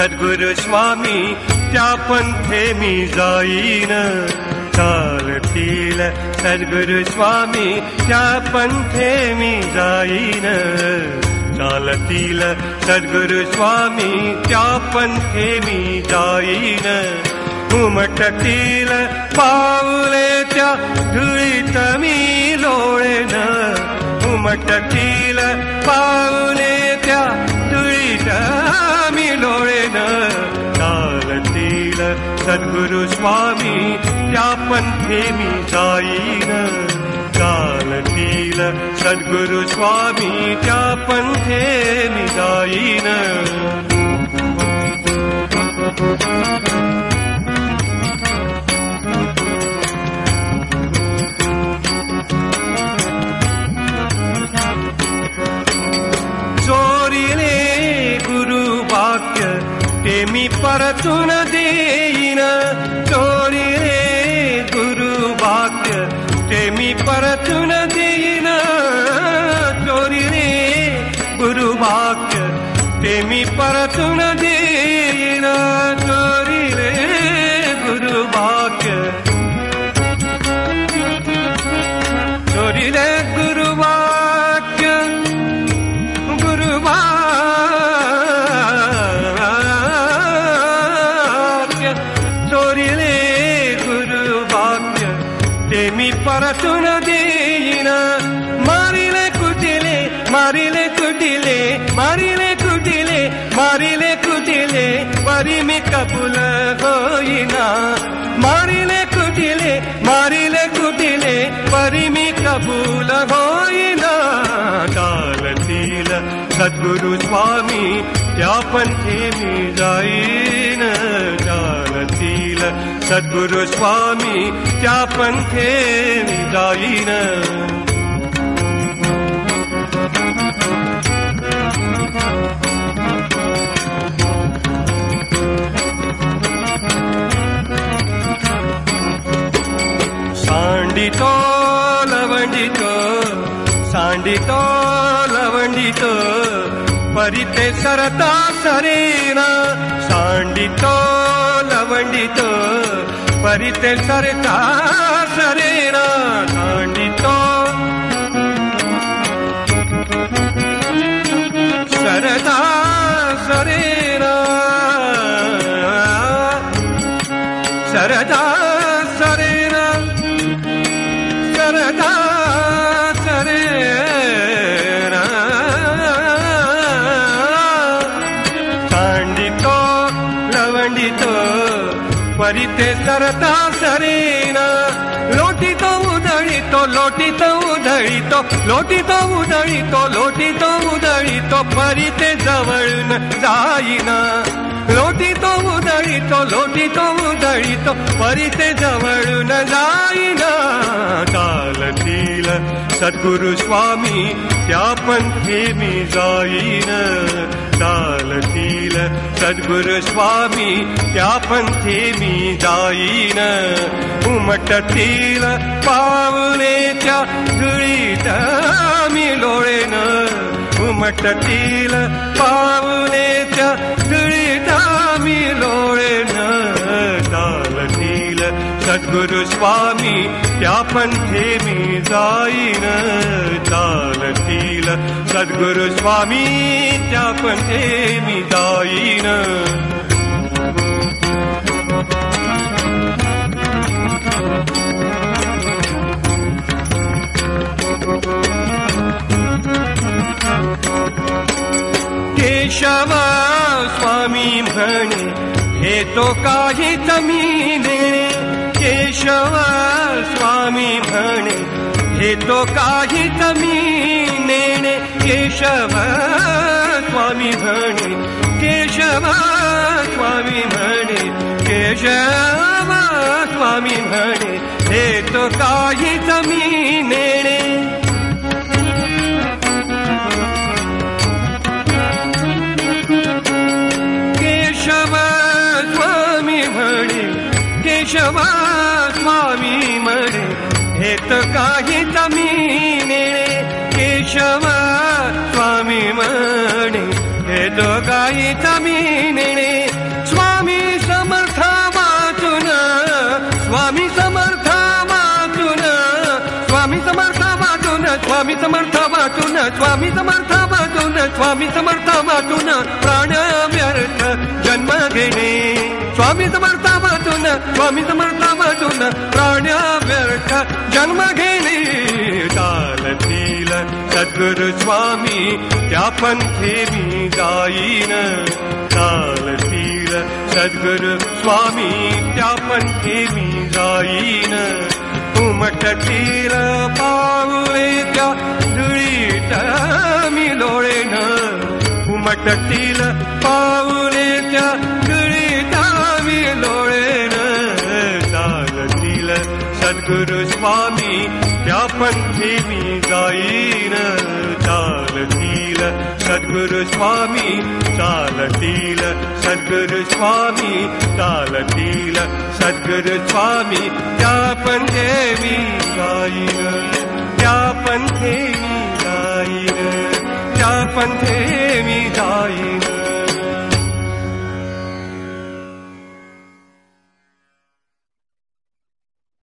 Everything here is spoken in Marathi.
सद्गुरु स्वामी त्या पंथे मी जाईन चालतील सद्गुरु स्वामी त्या पंथे मी जाईन चालतील सद्गुरु स्वामी त्या पंथे मी जाईन उमटतील पाऊले त्या धुळीत मी लोळेन उमटतील पाऊले त्या धुळीत मी लोळेन चालतील सद्गुरु स्वामी त्या पंथे मी जाईन चालतील सद्गुरु स्वामी त्या पंथे मी जाईन चोरिले गुरु वाक्य ते मी परतून देईन चोरिले गुरु वाक्य ते मी परतून देईन चोरिले गुरु वाक्य ते मी परतून देईन चोरिले गुरु वाक्य चोरिले गुरु वाक्य चोरिले गुरु वाक्य ते मी परतून देईन मारिले कुटिले मारिले कुटिले मारिले कुटिले मारिले कुटिले परी मी कबूल होईना मारिले कुटिले परी मी कबूल होईना चालतील सद्गुरु स्वामी त्या पंथे मी जाईन चालतील सद्गुरु स्वामी त्या पंथे मी जाईन सांडितो लवंडितो सांडितो लवंडितो परिते सरता सरेना सांडितो लवंडितो परिते सरता सरेना सांडितो सरता सरेना सरता सरेना सरता सरेना सांडितो लवंडितो परिते सरता सरेना लोटितो उधळितो लोटितो उधळितो लोटितो उधळितो लोटितो उधळितो परिते जवळून जाईना लोटितो उधळितो परिते जवळून जाईना चालतील सद्गुरु स्वामी त्या पंथे मी जाईन चालतील सद्गुरु स्वामी त्या पंथे मी जाईन उमटतील पाऊले त्या धुळीत मी लोळेन उमटतील पाऊले त्या धुळीत मी लोळेन चालतील सद्गुरु स्वामी त्या पंथे मी जाईन चालतील सद्गुरु स्वामी त्या पंथे मी जाईन केशव स्वामी म्हणे हे तो काहीच मी देणे केशव स्वामी म्हणे हे तो काहीच मी नेणे केशव स्वामी म्हणे केशव स्वामी म्हणे केशव स्वामी म्हणे हे तो काहीच मी नेणे केशव स्वामी म्हणे केशव स्वामी म्हणे हे तर काहीच मी नेणे केशव स्वामी म्हणे हे तर काहीच मी नेणे स्वामी समर्थ वाटून स्वामी समर्थ वाटून स्वामी समर्थ वाटून प्राण व्यर्थ जन्म घेणे स्वामी समर्थ वाटून स्वामी समर्थ वाटून प्राण व्यर्थ जन्म घेणे चालतील सद्गुरु स्वामी त्या पंथे मी जाईन चालतील सद्गुरु स्वामी त्या पंथे मी जाईन उमटतील पाऊले त्या धुळीत मी लोळेन उमटतील पाऊले त्या धुळीत मी लोळेन चालतील सद्गुरु स्वामी त्या पंथी मी जाईन चालतील सद्गुरु स्वामी चालतील सद्गुरु स्वामी चालतील सद्गुरु स्वामी त्या पंथे मी जाईन त्या पंथे मी जाईन त्या पंथे